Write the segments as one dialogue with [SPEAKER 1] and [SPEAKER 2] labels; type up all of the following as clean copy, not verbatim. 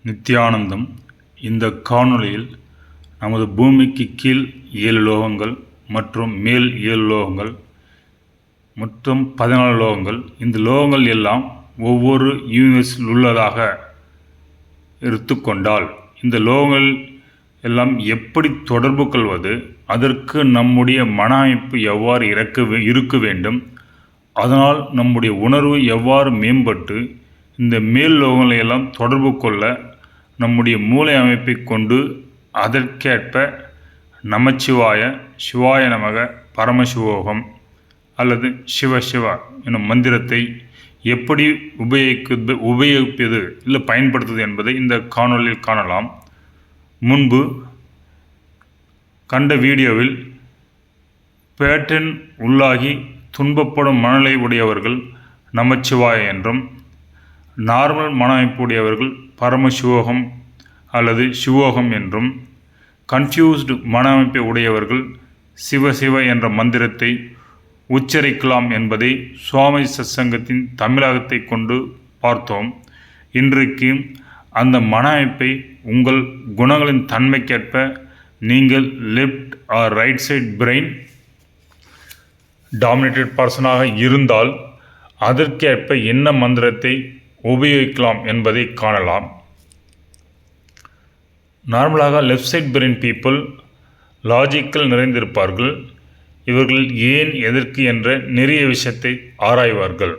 [SPEAKER 1] நித்யானந்தம். இந்த காணொளியில் நமது பூமிக்கு கீழ் 7 லோகங்கள் மற்றும் மேல் 7 லோகங்கள், மொத்தம் 14 லோகங்கள். இந்த லோகங்கள் எல்லாம் ஒவ்வொரு யூனிவர்ஸில் உள்ளதாக எடுத்துக்கொண்டால் இந்த லோகங்கள் எல்லாம் எப்படி தொடர்பு கொள்வது, அதற்கு நம்முடைய மன அமைப்பு எவ்வாறு இருக்க வேண்டும், அதனால் நம்முடைய உணர்வு எவ்வாறு மேம்பட்டு இந்த மேல் லோகங்களை எல்லாம் தொடர்பு கொள்ள நம்முடைய மூளை அமைப்பை கொண்டு அதற்கேற்ப நமச்சிவாய, சிவாய நமக, பரமசிவோகம் அல்லது சிவ சிவ எனும் மந்திரத்தை எப்படி உபயோகிப்பது இல்லை பயன்படுத்துவது என்பதை இந்த காணொளியில் காணலாம். முன்பு கண்ட வீடியோவில் பேட்டர்ன் உள்ளாகி துன்பப்படும் மனநிலை உடையவர்கள் நமச்சிவாய என்றும், நார்மல் மன அமைப்பு உடையவர்கள் பரமசிவோகம் அல்லது சிவோகம் என்றும், கன்ஃபியூஸ்டு மன அமைப்பை உடையவர்கள் சிவ சிவ என்ற மந்திரத்தை உச்சரிக்கலாம் என்பதை சுவாமி சத்சங்கத்தின் தமிழகத்தை கொண்டு பார்த்தோம். இன்றைக்கு அந்த மன அமைப்பை உங்கள் குணங்களின் தன்மைக்கேற்ப நீங்கள் left or right side brain dominated பர்சனாக இருந்தால் அதற்கேற்ப என்ன மந்திரத்தை உபயோகிக்கலாம் என்பதை காணலாம். நார்மலாக left side brain people logical நிறைந்திருப்பார்கள். இவர்கள் ஏன் எதற்கு என்ற நிறைய விஷயத்தை ஆராய்வார்கள்.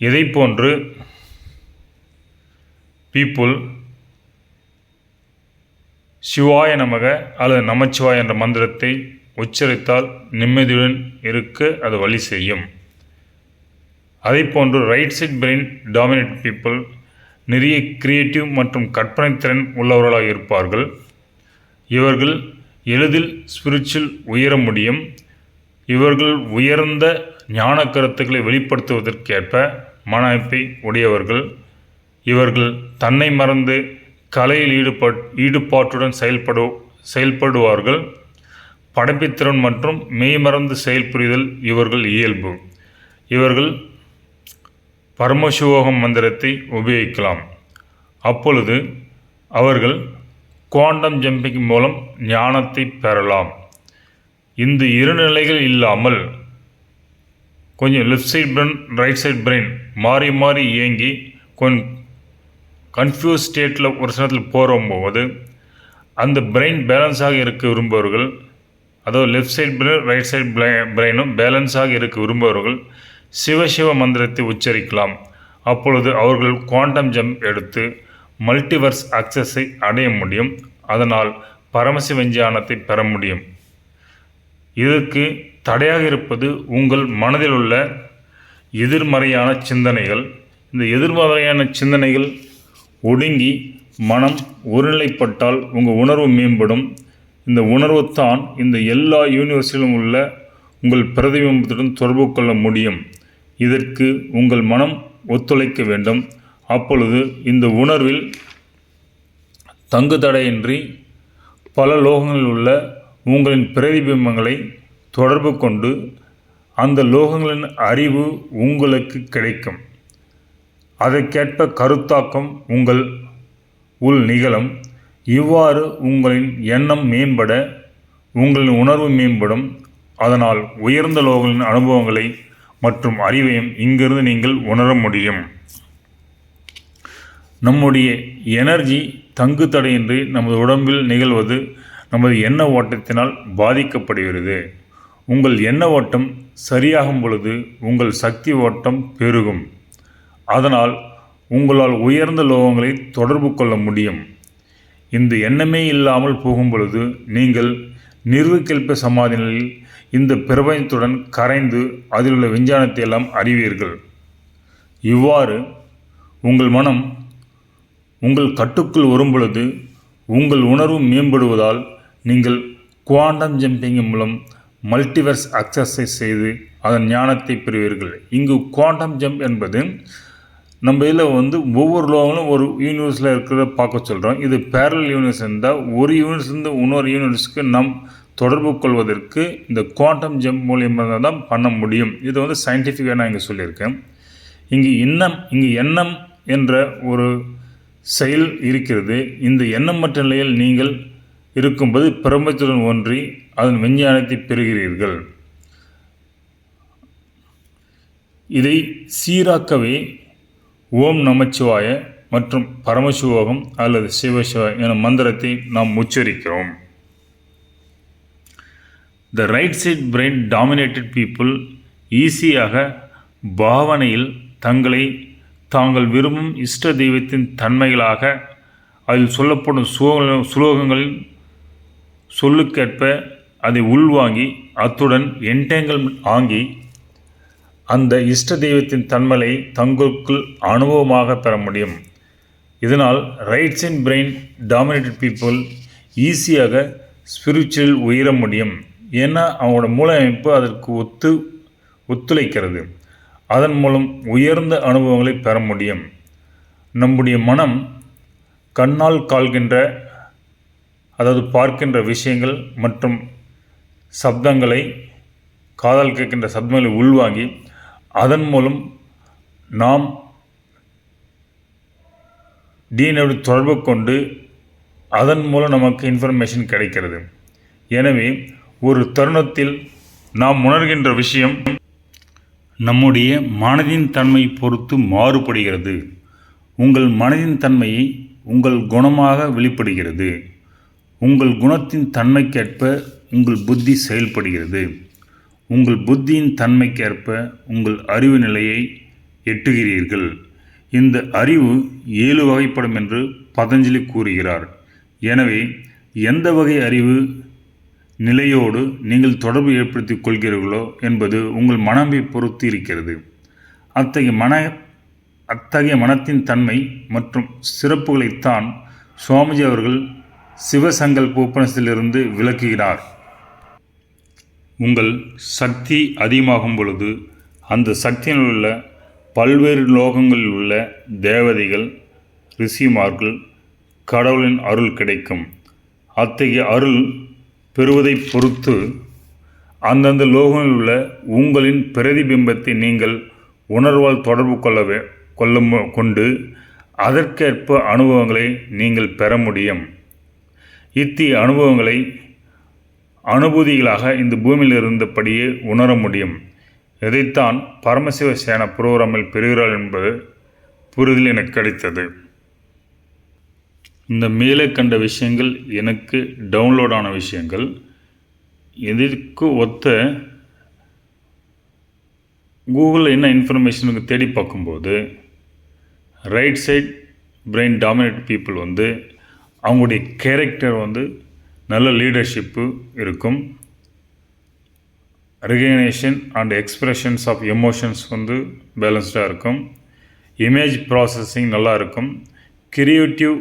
[SPEAKER 1] இதை போன்று பீப்புள் சிவாய நமக அல்லது நமச்சிவாய என்ற மந்திரத்தை உச்சரித்தால் நிம்மதியுடன் இருக்க அது வழி செய்யும். அதே போன்று right side brain dominate people நிறைய கிரியேட்டிவ் மற்றும் கற்பனை திறன் உள்ளவர்களாக இருப்பார்கள். இவர்கள் எளிதில் ஸ்பிரிச்சுவல் உயர முடியும். இவர்கள் உயர்ந்த ஞான கருத்துக்களை வெளிப்படுத்துவதற்கேற்ப மன அமைப்பை உடையவர்கள். இவர்கள் தன்னை மறந்து கலையில் ஈடுபாட்டுடன் செயல்படுவார்கள். படைப்புத்திறன் மற்றும் மெய்மறந்து செயல்புரிதல் இவர்கள் இயல்பு. இவர்கள் பரமசிவோகம் மந்திரத்தை உபயோகிக்கலாம். அப்பொழுது அவர்கள் குவாண்டம் ஜம்பிங் மூலம் ஞானத்தை பெறலாம். இந்த இரு நிலைகள் இல்லாமல் கொஞ்சம் left side brain right side brain மாறி மாறி இயங்கி கொஞ்சம் கன்ஃபியூஸ் ஸ்டேட்டில் ஒரு சமயத்தில் போகும்போது அந்த பிரெயின் பேலன்ஸாக இருக்க விரும்புபவர்கள், அதாவது left side brain right side பிரெயினும் பேலன்ஸாக இருக்க விரும்புபவர்கள் சிவசிவ மந்திரத்தை உச்சரிக்கலாம். அப்பொழுது அவர்கள் குவாண்டம் ஜம்ப் எடுத்து மல்டிவர்ஸ் அக்சஸை அடைய முடியும். அதனால் பரமசிவ ஞானத்தை பெற முடியும். இதற்கு தடையாக இருப்பது உங்கள் மனதில் உள்ள எதிர்மறையான சிந்தனைகள். இந்த எதிர்மறையான சிந்தனைகள் ஒடுங்கி மனம் ஒருநிலைப்பட்டால் உங்கள் உணர்வு மேம்படும். இந்த உணர்வு தான் இந்த எல்லா யூனிவர்ஸிலும் உள்ள உங்கள் பிரதிபிம்பத்துடன் தொடர்பு கொள்ள முடியும். இதற்கு உங்கள் மனம் ஒத்துழைக்க வேண்டும். அப்பொழுது இந்த உணர்வில் தங்கு தடையின்றி பல லோகங்களில் உள்ள உங்களின் பிரதிபிம்பங்களை தொடர்பு கொண்டு அந்த லோகங்களின் அறிவு உங்களுக்கு கிடைக்கும். அதற்கேற்ப கருத்தாக்கம் உங்கள் உள் நிகழும். இவ்வாறு உங்களின் எண்ணம் மேம்பட உங்களின் உணர்வு மேம்படும். அதனால் உயர்ந்த லோகங்களின் அனுபவங்களை மற்றும் அறிவையும் இங்கிருந்து நீங்கள் உணர முடியும். நம்முடைய எனர்ஜி தங்கு தடையின்றி நமது உடம்பில் நிகழ்வது நமது எண்ண ஓட்டத்தினால் பாதிக்கப்படுகிறது. உங்கள் எண்ண ஓட்டம் சரியாகும் பொழுது உங்கள் சக்தி ஓட்டம் பெருகும். அதனால் உங்களால் உயர்ந்த லோகங்களை தொடர்பு கொள்ள முடியும். இந்த எண்ணமே இல்லாமல் போகும் பொழுது நீங்கள் நிர்விகல்ப சமாதி நிலையில் இந்த பிரபஞ்சத்துடன் கரைந்து அதில் உள்ள விஞ்ஞானத்தை எல்லாம் அறிவீர்கள். இவ்வாறு உங்கள் மனம் உங்கள் கட்டுக்குள் வரும்பொழுது உங்கள் உணர்வு மேம்படுவதால் நீங்கள் குவாண்டம் ஜம்பிங் மூலம் மல்டிவர்ஸ் அக்சஸை செய்து அதன் ஞானத்தை பெறுவீர்கள். இங்கு குவாண்டம் ஜம்ப் என்பது நம்ம இதில் ஒவ்வொரு லோகங்களும் ஒரு யூனிவர்ஸில் இருக்கிறத பார்க்க சொல்கிறோம். இது பேரலல் யூனிவர்ஸ் இருந்தால் ஒரு யூனிவர்ஸ்லேருந்து இன்னொரு யூனிவர்ஸுக்கு நம் தொடர்பு கொள்வதற்கு இந்த குவாண்டம் ஜம்ப் மூலியமாக தான் பண்ண முடியும். இது சயின்டிஃபிக்காக நான் இங்கே சொல்லியிருக்கேன். இங்கு எண்ணம் என்ற ஒரு செயல் இருக்கிறது. இந்த எண்ணமற்ற நிலையில் நீங்கள் இருக்கும்போது பிரபஞ்சத்துடன் ஒன்றி அதன் விஞ்ஞானத்தை பெறுகிறீர்கள். இதை சீராக்கவே ஓம் நமச்சிவாய மற்றும் பரமசிவோகம் அல்லது சிவசிவாய என மந்திரத்தை நாம் உச்சரிக்கிறோம். The right side brain dominated people ஈஸியாக பாவனையில் தங்களை தாங்கள் விரும்பும் இஷ்ட தெய்வத்தின் தன்மைகளாக அதில் சொல்லப்படும் சுலோகங்களின் சொல்லுக்கேற்ப அதை உள்வாங்கி அத்துடன் என்டேங்கிள்மெண்ட் ஆங்கி அந்த இஷ்ட தெய்வத்தின் தன்மையை தங்களுக்குள் அனுபவமாக பெற முடியும். இதனால் right side brain dominated people ஈஸியாக ஸ்பிரிச்சுவல் உயர முடியும். ஏன்னா அவங்களோட மூளை அமைப்பு அதற்கு ஒத்துழைக்கிறது. அதன் மூலம் உயர்ந்த அனுபவங்களை பெற முடியும். நம்முடைய மனம் கண்ணால் காண்கின்ற அதாவது பார்க்கின்ற விஷயங்கள் மற்றும் சப்தங்களை காதால் கேட்கின்ற சப்தங்களை உள்வாங்கி அதன் மூலம் நாம் டிஎன்ஏவோடு தொடர்பு கொண்டு அதன் மூலம் நமக்கு இன்ஃபர்மேஷன் கிடைக்கிறது. எனவே ஒரு தருணத்தில் நாம் உணர்கின்ற விஷயம் நம்முடைய மனதின் தன்மை பொறுத்து மாறுபடுகிறது. உங்கள் மனதின் தன்மையை உங்கள் குணமாக வெளிப்படுகிறது. உங்கள் குணத்தின் தன்மைக்கேற்ப உங்கள் புத்தி செயல்படுகிறது. உங்கள் புத்தியின் தன்மைக்கேற்ப உங்கள் அறிவு நிலையை எட்டுகிறீர்கள். இந்த அறிவு 7 வகைப்படும் என்று பதஞ்சலி கூறுகிறார். எனவே எந்த வகை அறிவு நிலையோடு நீங்கள் தொடர்பு ஏற்படுத்திக் கொள்கிறீர்களோ என்பது உங்கள் மனமை பொறுத்து இருக்கிறது. அத்தகைய மனத்தின் தன்மை மற்றும் சிறப்புகளைத்தான் சுவாமிஜி அவர்கள் சிவசங்கல்ப உபநிஷத்திலிருந்து விளக்குகிறார். உங்கள் சக்தி அதிகமாகும் பொழுது அந்த சக்தியில் உள்ள பல்வேறு லோகங்களில் உள்ள தேவதைகள், ரிஷிமார்கள், கடவுளின் அருள் கிடைக்கும். அத்தகைய அருள் பெறுவதை பொறுத்து அந்தந்த லோகங்களில் உள்ள உங்களின் பிரதிபிம்பத்தை நீங்கள் உணர்வால் தொடர்பு கொண்டு அதற்கேற்ப அனுபவங்களை நீங்கள் பெற முடியும். இத்தகைய அனுபவங்களை அனுபூதிகளாக இந்த பூமியில் இருந்தபடியே உணர முடியும். இதைத்தான் பரமசிவ சேன புரோகிராமில் பெறுகிறார் என்பது புரிதல் எனக்கு கிடைத்தது. இந்த மேலே கண்ட விஷயங்கள் எனக்கு டவுன்லோடான விஷயங்கள். இதற்கு ஒத்த கூகுளில் என்ன இன்ஃபர்மேஷனுக்கு தேடி பார்க்கும்போது right side brain dominate people அவங்களுடைய கேரக்டர் நல்ல லீடர்ஷிப்பு இருக்கும். Recognition and expressions of emotions பேலன்ஸ்டாக இருக்கும். இமேஜ் ப்ராசஸிங் நல்லா இருக்கும். கிரியேட்டிவ்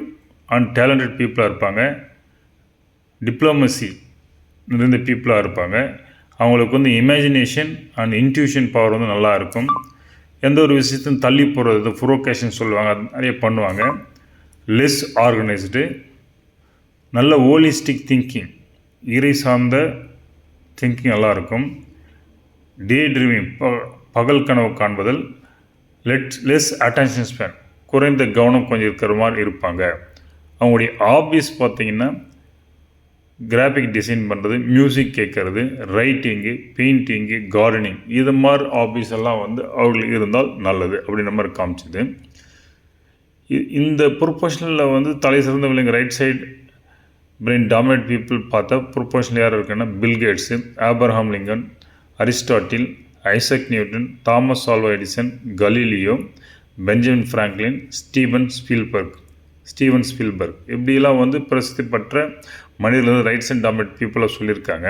[SPEAKER 1] அண்ட் டேலண்டட் பீப்புளாக இருப்பாங்க. டிப்ளமசி நிறைந்த பீப்புளாக இருப்பாங்க. அவங்களுக்கு இமேஜினேஷன் அண்ட் இன்ட்யூஷன் பவர் நல்லா இருக்கும். எந்த ஒரு விஷயத்தையும் தள்ளி போடுறது ப்ரோகேஷன் சொல்லுவாங்க, அது நிறைய பண்ணுவாங்க. லெஸ் ஆர்கனைஸ்டு, நல்ல ஹோலிஸ்டிக் திங்கிங், இறை சார்ந்த திங்கிங் நல்லாயிருக்கும். டே ட்ரீமிங், பகல் கனவு காண்பதல். லெஸ் அட்டென்ஷன் ஸ்பேன், குறைந்த கவனம் கொஞ்சம் இருக்கிற மாதிரி இருப்பாங்க. அவங்களுடைய ஹாபீஸ் பார்த்திங்கன்னா கிராஃபிக் டிசைன் பண்ணுறது, மியூசிக் கேட்குறது, ரைட்டிங்கு, பெயிண்டிங்கு, கார்டனிங், இது மாதிரி ஹாபீஸ் எல்லாம் அவர்களுக்கு இருந்தால் நல்லது அப்படின்ற மாதிரி காமிச்சிது. இந்த ப்ரொஃபஷனலில் தலை சிறந்த விலங்கு right side brain dominate people பார்த்தா ப்ரொஃபஷனல் யார் இருக்குன்னா Bill Gates, Abraham Lincoln, Aristotle, Isaac Newton, Thomas Alva Edison, Galileo, Benjamin Franklin, Steven Spielberg இப்படிலாம் பிரசித்தி பெற்ற மனிதர்கள் ரைட் சைட் டாமினேட் பீப்புளாக சொல்லியிருக்காங்க.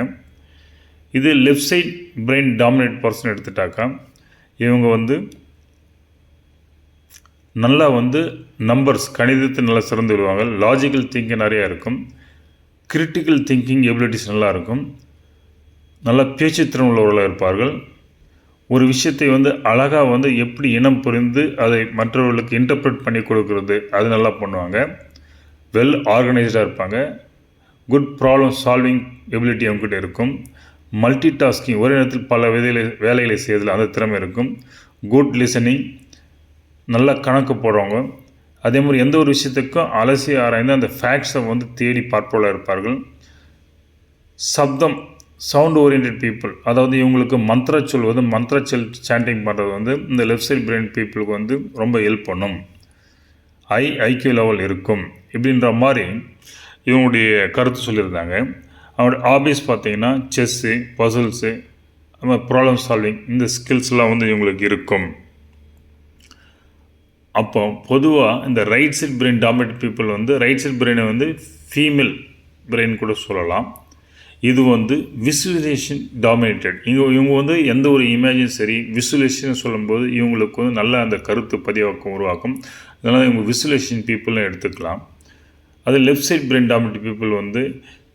[SPEAKER 1] இது left side brain dominate person எடுத்துட்டாக்கா இவங்க நல்லா நம்பர்ஸ், கணிதத்தை நல்லா சிறந்து விடுவாங்க. லாஜிக்கல் திங்கிங் நிறையா இருக்கும். கிரிட்டிக்கல் திங்கிங் எபிலிட்டிஸ் நல்லா இருக்கும். நல்லா பேச்சுத்திறன் உள்ளவர்களாக இருப்பார்கள். ஒரு விஷயத்தை அழகாக எப்படி இனம் புரிந்து அதை மற்றவர்களுக்கு இன்டர்பிரட் பண்ணி கொடுக்கறது அது நல்லா பண்ணுவாங்க. வெல் ஆர்கனைஸ்டாக இருப்பாங்க. குட் ப்ராப்ளம் சால்விங் எபிலிட்டி அவங்ககிட்ட இருக்கும். மல்டி டாஸ்கிங், ஒரே நேரத்தில் பல வேலைகளை செய்வதில் அந்த திறமை இருக்கும். குட் லிசனிங், நல்லா கணக்கு போடுறவங்க. அதே மாதிரி எந்த ஒரு விஷயத்துக்கும் அலசி ஆராய்ந்து அந்த ஃபேக்ட்ஸை வந்து தேடி பார்ப்போல இருப்பார்கள். சவுண்ட் ஓரியன்ட் பீப்புள், அதாவது இவங்களுக்கு மந்த்ரா சொல்வது, மந்த்ரா சாண்டிங் பண்ணுறது வந்து இந்த லெஃப்ட் சைட் பிரெயின் பீப்புளுக்கு வந்து ரொம்ப ஹெல்ப் பண்ணும். ஐக்யூ லெவல் இருக்கும் இப்படின்ற மாதிரி இவங்களுடைய கருத்து சொல்லியிருந்தாங்க. அவங்களுடைய ஹாபீஸ் பார்த்திங்கன்னா செஸ்ஸு, பசில்ஸு, ப்ராப்ளம் சால்விங், இந்த ஸ்கில்ஸ்லாம் வந்து இவங்களுக்கு இருக்கும். அப்போ பொதுவாக இந்த right side brain dominate people வந்து ரைட் சைட் பிரெயினை வந்து ஃபீமேல் பிரெயின் கூட சொல்லலாம். இது வந்து விசுவலைசேஷன் டாமினேட்டட். இவங்க வந்து எந்த ஒரு இமேஜும் சரி விசுவலைசேஷன் சொல்லும்போது இவங்களுக்கு வந்து நல்ல அந்த கருத்து பதிவாக்கம் உருவாக்கும். அதனால் இவங்க விசுவலைசேஷன் பீப்புள்னு எடுத்துக்கலாம். அது left side brain dominate people வந்து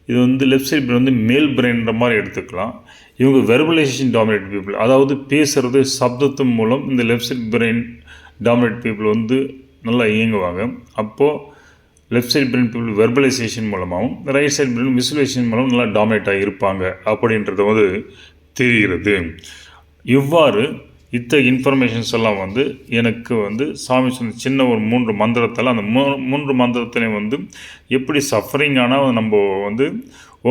[SPEAKER 1] இது வந்து லெஃப்ட் சைட் பிரெயின் வந்து மேல் பிரெயின்ற மாதிரி எடுத்துக்கலாம். இவங்க வெர்பலைசேஷன் டாமினேட் பீப்புள், அதாவது பேசுகிறது சப்தத்து மூலம் இந்த left side brain dominate people வந்து நல்லா இயங்குவாங்க. அப்போது left side brain people verbalisation மூலமாகவும் ரைட் சைட் பிரெயின் விசுவலைசேஷன் மூலம் நல்லா டாமினேட்டாக இருப்பாங்க அப்படின்றது வந்து தெரிகிறது. இவ்வாறு இத்தகைய இன்ஃபர்மேஷன்ஸ் எல்லாம் வந்து எனக்கு வந்து சாமி சொன்ன சின்ன ஒரு 3 மந்திரத்தில், அந்த 3 மந்திரத்திலையும் வந்து எப்படி சஃபரிங்கான நம்ம வந்து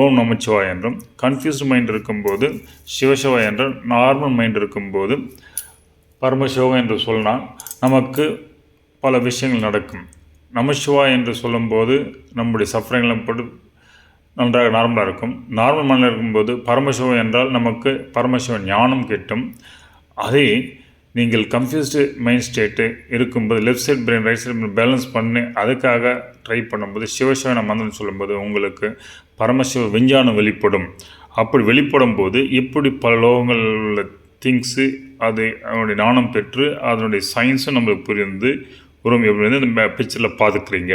[SPEAKER 1] ஓம் நமச்சிவாய் என்றும், கன்ஃபியூஸ்டு மைண்ட் இருக்கும்போது சிவசிவாய் என்ற நார்மல் மைண்ட் இருக்கும்போது பரமசிவம் என்று சொன்னால் நமக்கு பல விஷயங்கள் நடக்கும். நமசிவாய் என்று சொல்லும்போது நம்முடைய சஃபரிங்லாம் போட்டு நன்றாக நார்மலாக இருக்கும். நார்மல் மைண்டில் இருக்கும்போது பரமசிவம் என்றால் நமக்கு பரமசிவ ஞானம் கிட்டும். அதே நீங்கள் கன்ஃபியூஸ்டு மைண்ட் ஸ்டேட்டு இருக்கும்போது left side brain right side brain balance பண்ணி அதுக்காக ட்ரை பண்ணும்போது சிவசிவன மந்திரம் சொல்லும்போது உங்களுக்கு பரமசிவ விஞ்ஞானம் வெளிப்படும். அப்படி வெளிப்படும் போது எப்படி பல லோகங்கள் உள்ள திங்ஸு அது அதனுடைய ஞானம் பெற்று அதனுடைய சயின்ஸும் நம்மளுக்கு புரிந்து வரும். எப்படி வந்து இந்த பிக்சரில் பார்த்துக்கிறீங்க.